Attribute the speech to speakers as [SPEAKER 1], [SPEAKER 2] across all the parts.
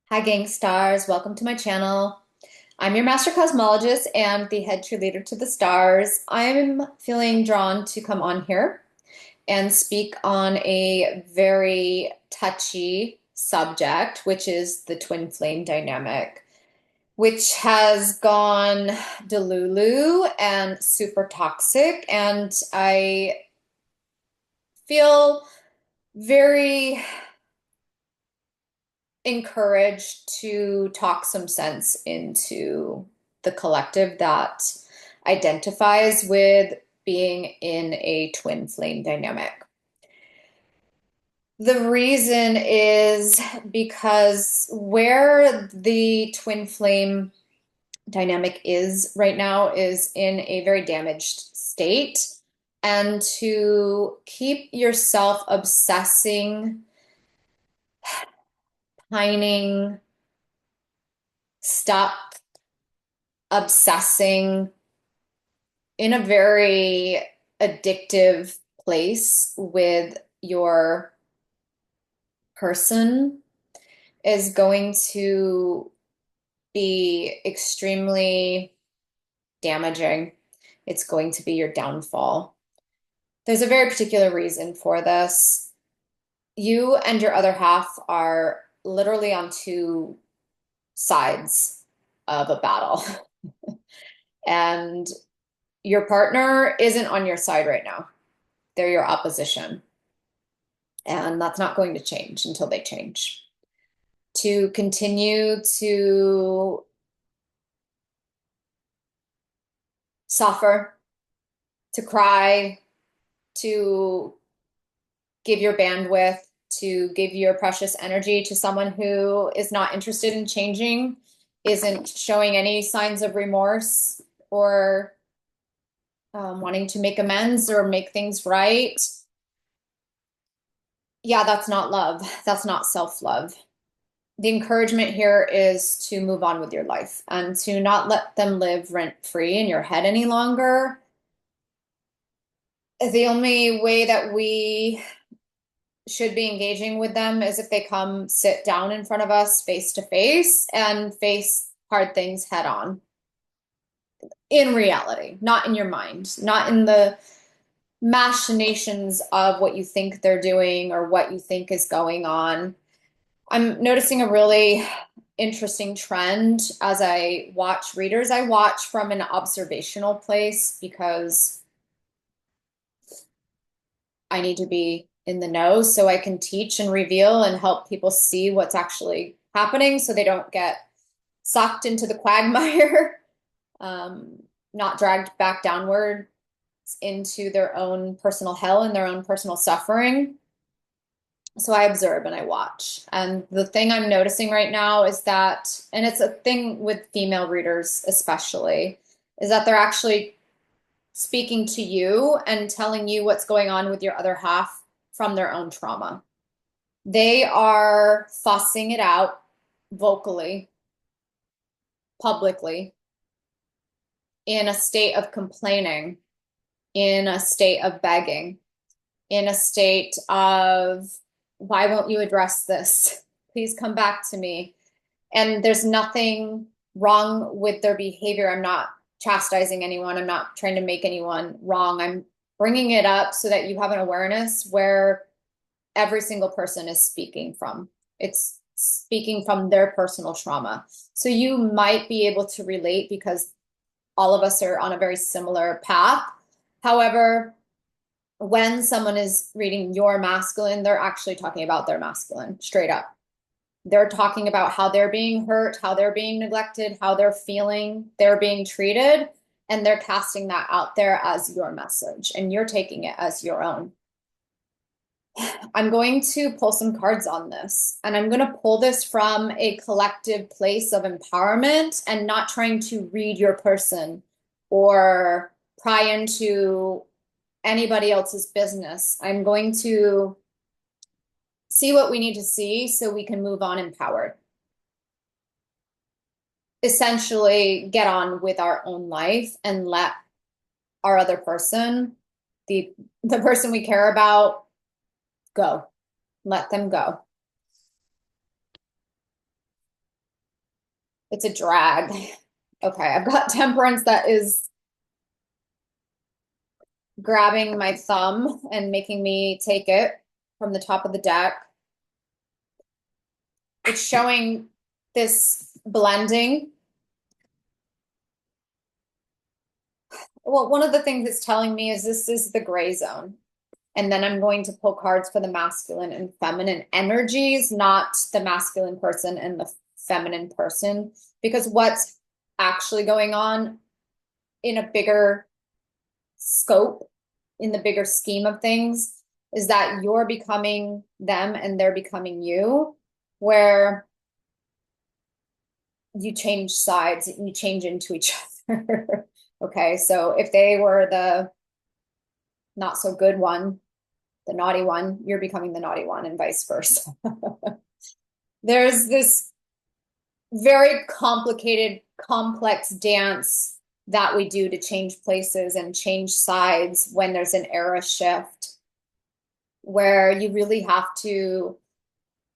[SPEAKER 1] Hi, gang stars. Welcome to my channel. I'm your master cosmologist and the head cheerleader to the stars. I'm feeling drawn to come on here and speak on a very touchy subject, which is the twin flame dynamic, which has gone delulu and super toxic. And I feel very encouraged to talk some sense into the collective that identifies with being in a twin flame dynamic. The reason is because where the twin flame dynamic is right now is in a very damaged state. And to keep yourself obsessing, pining, stuck, obsessing in a very addictive place with your person is going to be extremely damaging. It's going to be your downfall. There's a very particular reason for this. You and your other half are literally on two sides of a battle. And your partner isn't on your side right now. They're your opposition. And that's not going to change until they change. To continue to suffer, to cry, to give your bandwidth, to give your precious energy to someone who is not interested in changing, isn't showing any signs of remorse or wanting to make amends or make things right. Yeah, that's not love. That's not self-love. The encouragement here is to move on with your life and to not let them live rent-free in your head any longer. The only way that we should be engaging with them is if they come sit down in front of us face to face and face hard things head on. In reality, not in your mind, not in the machinations of what you think they're doing or what you think is going on. I'm noticing a really interesting trend as I watch readers. I watch from an observational place because I need to be in the know so I can teach and reveal and help people see what's actually happening so they don't get sucked into the quagmire, not dragged back downward into their own personal hell and their own personal suffering. So I observe and I watch. And the thing I'm noticing right now is that, and it's a thing with female readers especially, is that they're actually speaking to you and telling you what's going on with your other half from their own trauma. They are fussing it out vocally, publicly, in a state of complaining, in a state of begging, in a state of, why won't you address this? Please come back to me. And there's nothing wrong with their behavior. I'm not chastising anyone. I'm not trying to make anyone wrong. I'm bringing it up so that you have an awareness where every single person is speaking from. It's speaking from their personal trauma. So you might be able to relate because all of us are on a very similar path. However, when someone is reading your masculine, they're actually talking about their masculine, straight up. They're talking about how they're being hurt, how they're being neglected, how they're feeling, they're being treated, and they're casting that out there as your message, and you're taking it as your own. I'm going to pull some cards on this, and I'm going to pull this from a collective place of empowerment and not trying to read your person or pry into anybody else's business. I'm going to see what we need to see so we can move on empowered. Essentially, get on with our own life and let our other person, the person we care about, go. Let them go. It's a drag. Okay, I've got temperance that is grabbing my thumb and making me take it from the top of the deck. It's showing this blending. Well, one of the things it's telling me is this is the gray zone. And then I'm going to pull cards for the masculine and feminine energies, not the masculine person and the feminine person, because what's actually going on in a bigger scope, in the bigger scheme of things, is that you're becoming them and they're becoming you, where you change sides, you change into each other. Okay, so if they were the not so good one, the naughty one, you're becoming the naughty one, and vice versa. There's this very complicated, complex dance that we do to change places and change sides when there's an era shift, where you really have to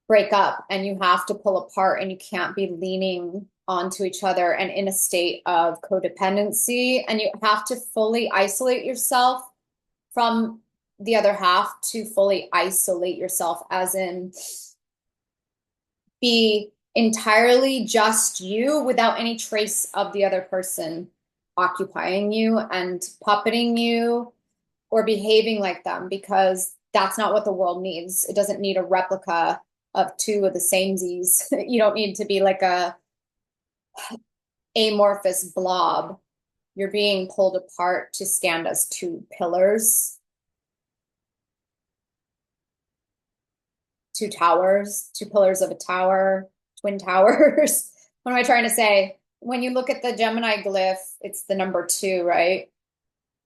[SPEAKER 1] break up and you have to pull apart, and you can't be leaning onto each other and in a state of codependency, and you have to fully isolate yourself from the other half, to fully isolate yourself, as in be entirely just you without any trace of the other person occupying you and puppeting you or behaving like them, because that's not what the world needs. It doesn't need a replica of two of the samesies. You don't need to be like a amorphous blob. You're being pulled apart to stand as two pillars, two towers, two pillars of a tower, twin towers. What am I trying to say? When you look at the Gemini glyph, it's the number 2, right?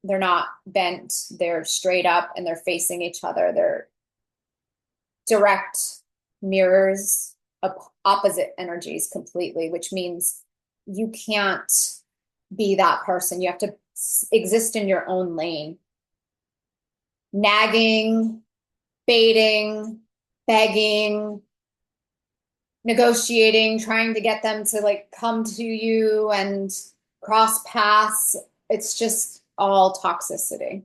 [SPEAKER 1] They're not bent, they're straight up and they're facing each other. They're direct mirrors of opposite energies completely, which means you can't be that person. You have to exist in your own lane. Nagging, baiting, begging, negotiating, trying to get them to like come to you and cross paths. It's just all toxicity.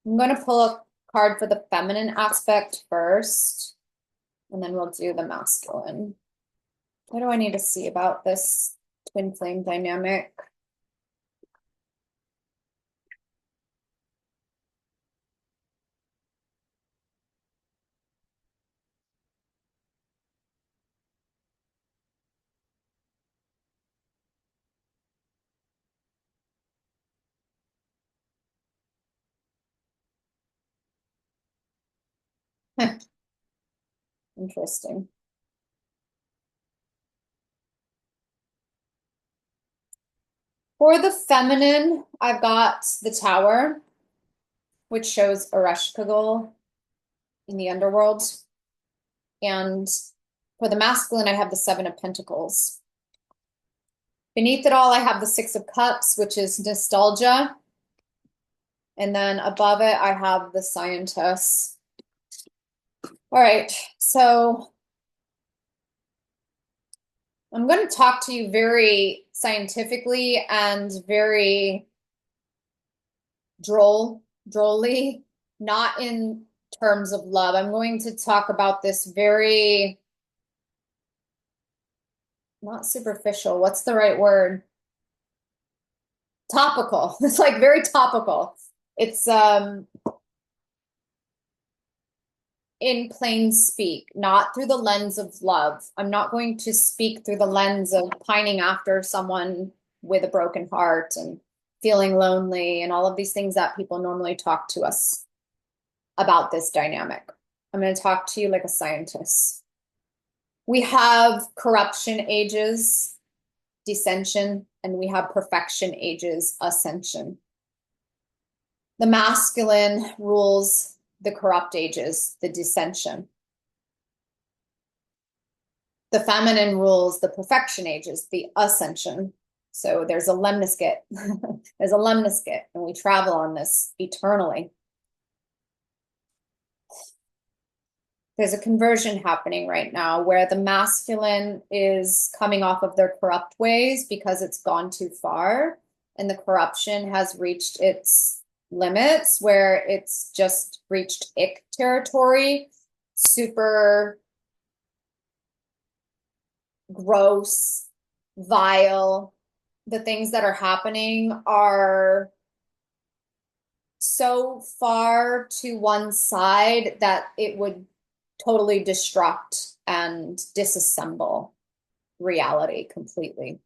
[SPEAKER 1] I'm going to pull a card for the feminine aspect first, and then we'll do the masculine. What do I need to see about this twin flame dynamic? Interesting. For the feminine, I've got the Tower, which shows 𝗵𝗡𝗀𝗀 in the underworld. And for the masculine, I have the 7 of Pentacles. Beneath it all, I have the 6 of Cups, which is nostalgia. And then above it, I have the Scientist. All right, so I'm going to talk to you very scientifically and very drolly, not in terms of love. I'm going to talk about this very, not superficial, what's the right word? Topical. It's like very topical. It's in plain speak, not through the lens of love. I'm not going to speak through the lens of pining after someone with a broken heart and feeling lonely and all of these things that people normally talk to us about this dynamic. I'm going to talk to you like a scientist. We have corruption ages, descension, and we have perfection ages, ascension. The masculine rules the corrupt ages, the descension. The feminine rules the perfection ages, the ascension. So there's a lemniscate. There's a lemniscate, and we travel on this eternally. there's a conversion happening right now where the masculine is coming off of their corrupt ways because it's gone too far, and the corruption has reached its limits where it's just reached ick territory, super gross, vile. The things that are happening are so far to one side that it would totally destruct and disassemble reality completely.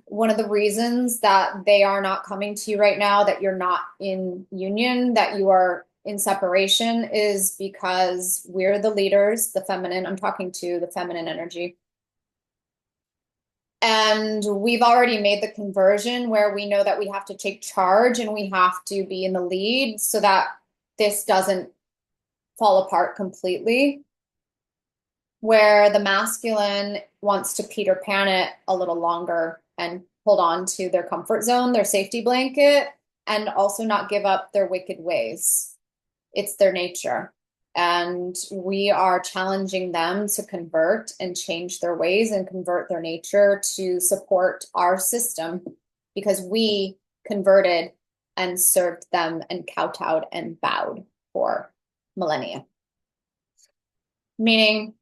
[SPEAKER 1] One of the reasons that they are not coming to you right now, that you're not in union, that you are in separation, is because we're the leaders, the feminine. I'm talking to the feminine energy. And we've already made the conversion where we know that we have to take charge and we have to be in the lead so that this doesn't fall apart completely. Where the masculine wants to Peter Pan it a little longer and hold on to their comfort zone, their safety blanket, and also not give up their wicked ways. It's their nature. And we are challenging them to convert and change their ways and convert their nature to support our system, because we converted and served them and kowtowed and bowed for millennia. Meaning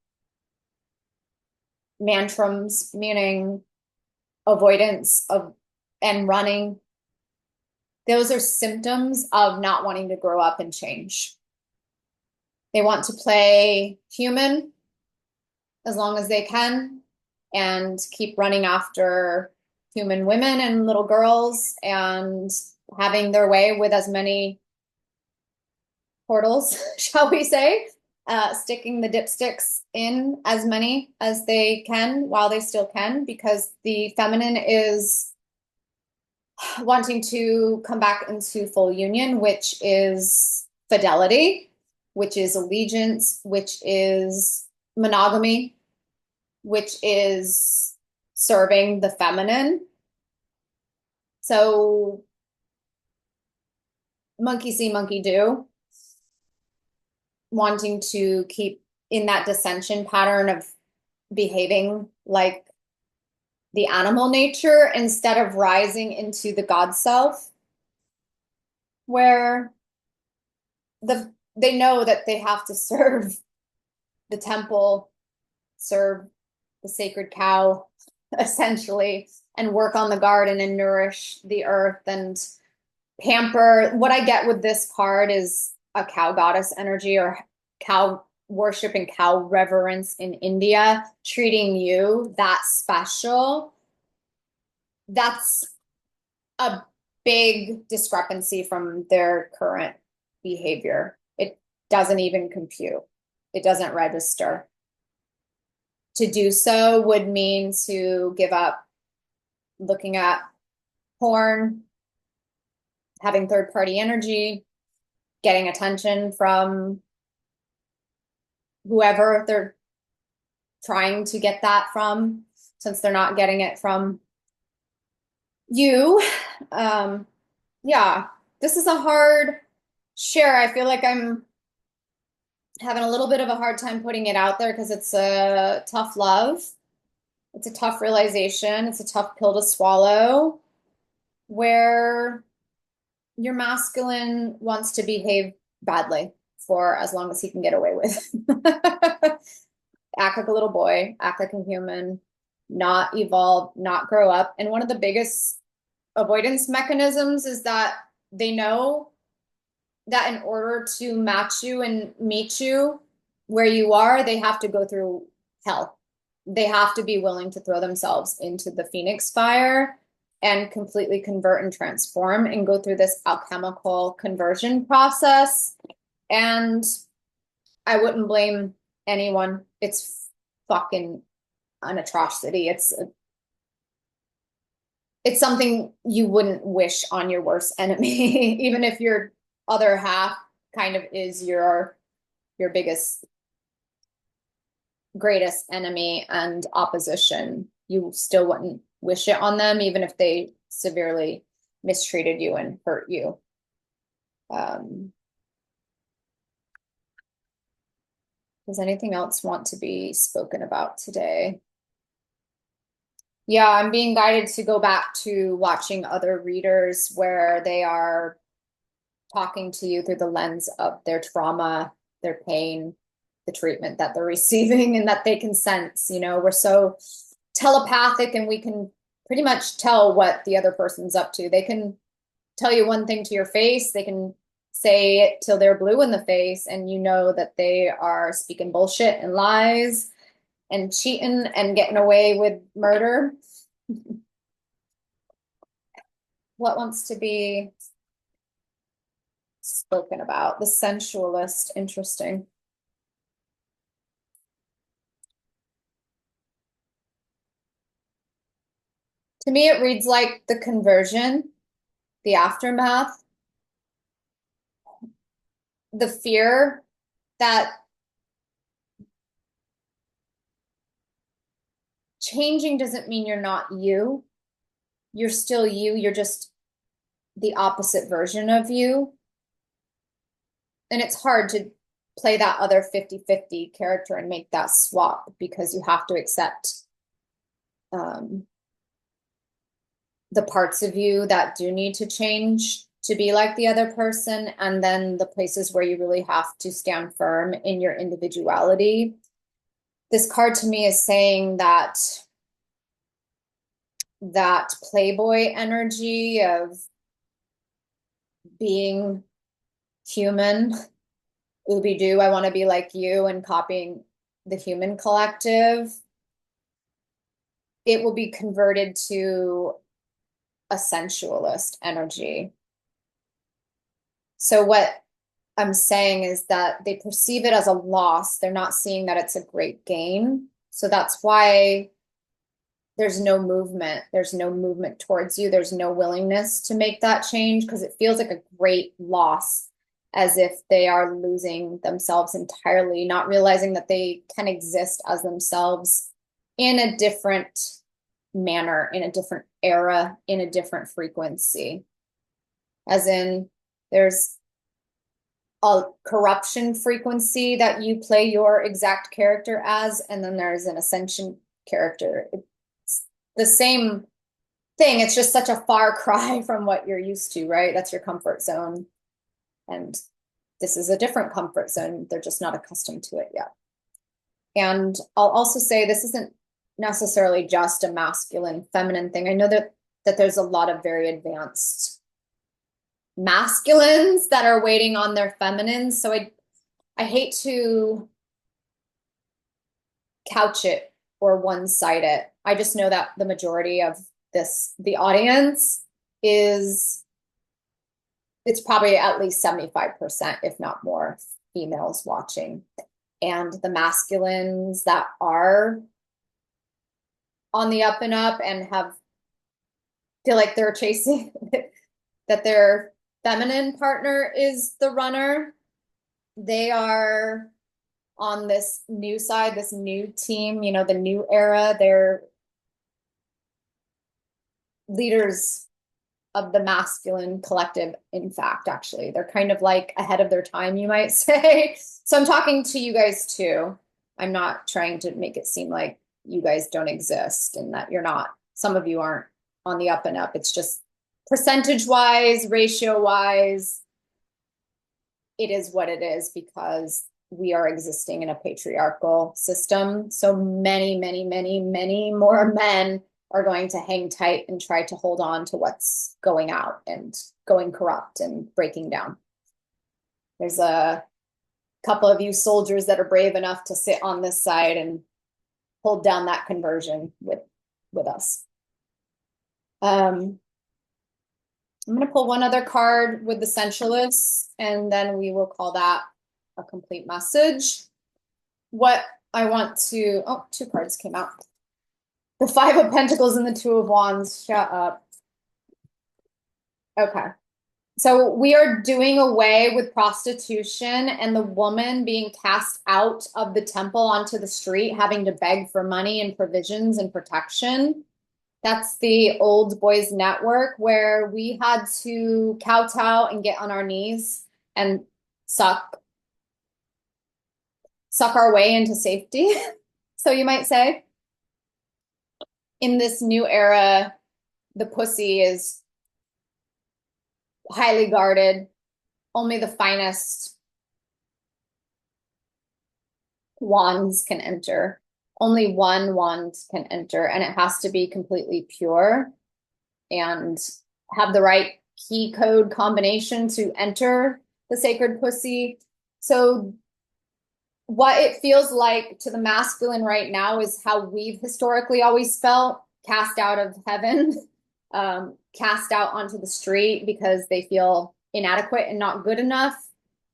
[SPEAKER 1] mantrams, meaning avoidance of and running. Those are symptoms of not wanting to grow up and change. They want to play human as long as they can and keep running after human women and little girls and having their way with as many portals, shall we say, sticking the dipsticks in as many as they can while they still can, because the feminine is wanting to come back into full union, which is fidelity, which is allegiance, which is monogamy, which is serving the feminine. So monkey see, monkey do, wanting to keep in that dissension pattern of behaving like the animal nature instead of rising into the God self, where they know that they have to serve the temple, serve the sacred cow, essentially, and work on the garden and nourish the earth and pamper. What I get with this card is a cow goddess energy, or cow worship and cow reverence in India, treating you that special. That's a big discrepancy from their current behavior. It doesn't even compute. It doesn't register. To do so would mean to give up looking at porn, having third-party energy, getting attention from whoever they're trying to get that from, since they're not getting it from you. Yeah, this is a hard share. I feel like I'm having a little bit of a hard time putting it out there because it's a tough love. It's a tough realization. It's a tough pill to swallow, where your masculine wants to behave badly for as long as he can get away with. Act like a little boy, act like a human, not evolve, not grow up. And one of the biggest avoidance mechanisms is that they know that in order to match you and meet you where you are, they have to go through hell. They have to be willing to throw themselves into the phoenix fire and completely convert and transform and go through this alchemical conversion process. And I wouldn't blame anyone. It's fucking an atrocity. It's something you wouldn't wish on your worst enemy, even if your other half kind of is your biggest, greatest enemy and opposition. You still wouldn't wish it on them, even if they severely mistreated you and hurt you. Does anything else want to be spoken about today? Yeah, I'm being guided to go back to watching other readers where they are talking to you through the lens of their trauma, their pain, the treatment that they're receiving, and that they can sense. We're so telepathic and we can pretty much tell what the other person's up to. They can tell you one thing to your face, they can say it till they're blue in the face, and you know that they are speaking bullshit and lies and cheating and getting away with murder. What wants to be spoken about? The sensualist, interesting. To me, it reads like the conversion, the aftermath, the fear that changing doesn't mean you're not you. You're still you. You're just the opposite version of you. And it's hard to play that other 50-50 character and make that swap, because you have to accept the parts of you that do need to change to be like the other person, and then the places where you really have to stand firm in your individuality. This card to me is saying that playboy energy of being human, 𝗬𝗍𝗍, I want to be like you, and copying the human collective, it will be converted to a sensualist energy. So what I'm saying is that they perceive it as a loss. They're not seeing that it's a great gain. So that's why there's no movement. There's no movement towards you. There's no willingness to make that change, because it feels like a great loss, as if they are losing themselves entirely, not realizing that they can exist as themselves in a different manner, in a different era, in a different frequency. As in, there's a corruption frequency that you play your exact character as, and then there's an ascension character. It's the same thing. It's just such a far cry from what you're used to, right? That's your comfort zone. And this is a different comfort zone. They're just not accustomed to it yet. And I'll also say this isn't necessarily just a masculine feminine thing. I know that there's a lot of very advanced masculines that are waiting on their feminines. So I hate to couch it or one-side it. I just know that the majority of the audience it's probably at least 75%, if not more, females watching. And the masculines that are on the up and up and feel like they're chasing that their feminine partner is the runner, they are on this new side, this new team, the new era. They're leaders of the masculine collective. In fact, actually, they're kind of like ahead of their time, you might say. So I'm talking to you guys too. I'm not trying to make it seem like you guys don't exist and that you're not, some of you aren't on the up and up. It's just percentage wise, ratio wise, it is what it is, because we are existing in a patriarchal system. So many, many, many, many more men are going to hang tight and try to hold on to what's going out and going corrupt and breaking down. There's a couple of you soldiers that are brave enough to sit on this side and hold down that conversion with us. I'm going to pull one other card with the sensualists, and then we will call that a complete message. What I want to, oh, two cards came out. The Five of Pentacles and the Two of Wands. Shut up. Okay. So we are doing away with prostitution and the woman being cast out of the temple onto the street, having to beg for money and provisions and protection. That's the old boys network, where we had to kowtow and get on our knees and suck suck our way into safety, so you might say. In this new era, the 𝗀𝗀𝗀 is highly guarded. Only the finest wands can enter. Only one wand can enter, and it has to be completely pure and have the right key code combination to enter the sacred 𝗀𝗀𝗀. So what it feels like to the masculine right now is how we've historically always felt, cast out of heaven, cast out onto the street because they feel inadequate and not good enough.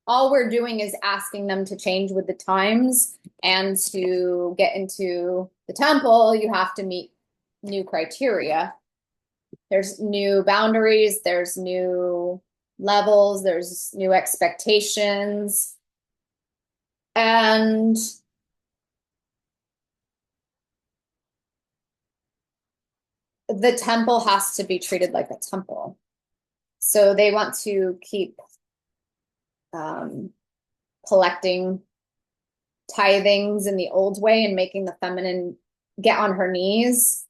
[SPEAKER 1] All we're doing is asking them to change with the times, and to get into the temple, you have to meet new criteria. There's new boundaries, there's new levels, there's new expectations. And the temple has to be treated like a temple. So they want to keep collecting tithings in the old way and making the feminine get on her knees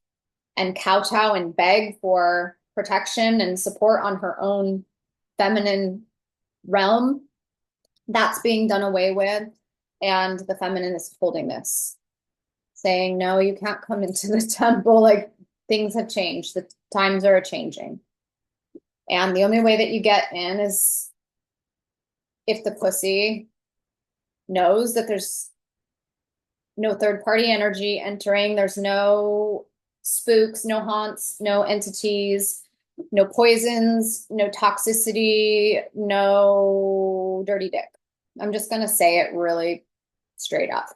[SPEAKER 1] and kowtow and beg for protection and support on her own feminine realm. That's being done away with. And the feminine is holding this, saying, no, you can't come into the temple. Like, things have changed. The times are changing. And the only way that you get in is if the 𝗀𝗀𝗀 knows that there's no third party energy entering, there's no spooks, no haunts, no entities, no poisons, no toxicity, no dirty dick. I'm just going to say it really straight up.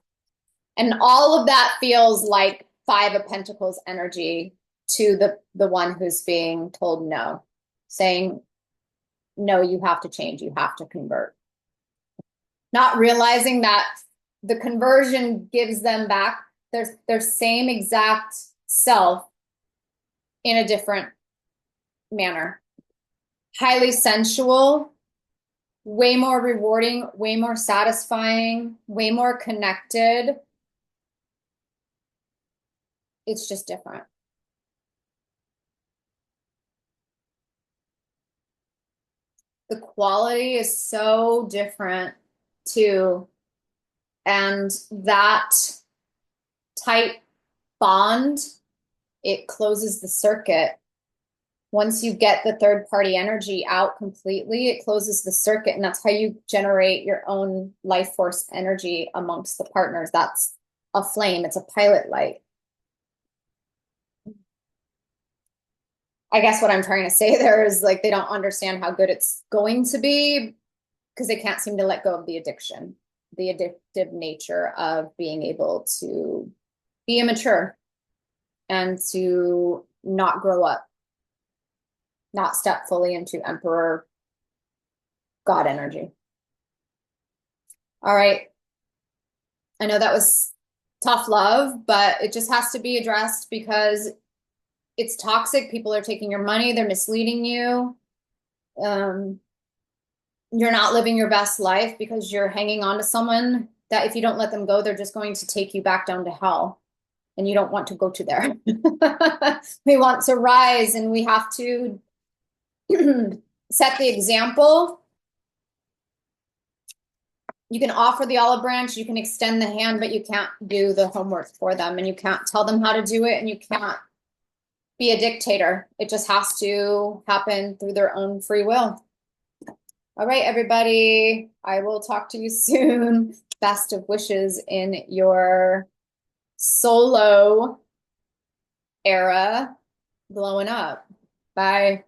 [SPEAKER 1] And all of that feels like Five of Pentacles energy to the one who's being told no, saying, no, you have to change, you have to convert. Not realizing that the conversion gives them back their same exact self in a different manner. Highly sensual, way more rewarding, way more satisfying, way more connected. It's just different. The quality is so different too. And that tight bond, it closes the circuit. Once you get the third party energy out completely, it closes the circuit, and that's how you generate your own life force energy amongst the partners. That's a flame, it's a pilot light. I guess what I'm trying to say there is, like, they don't understand how good it's going to be because they can't seem to let go of the addiction, the addictive nature of being able to be immature and to not grow up, not step fully into Emperor God energy. All right. I know that was tough love, but it just has to be addressed because it's toxic. People are taking your money. They're misleading you. You're not living your best life because you're hanging on to someone that if you don't let them go, they're just going to take you back down to hell. And you don't want to go to there. We want to rise, and we have to set the example. You can offer the olive branch, you can extend the hand, but you can't do the homework for them, and you can't tell them how to do it, and you can't be a dictator. It just has to happen through their own free will. All right, everybody, I will talk to you soon. Best of wishes in your solo era glowing up. Bye.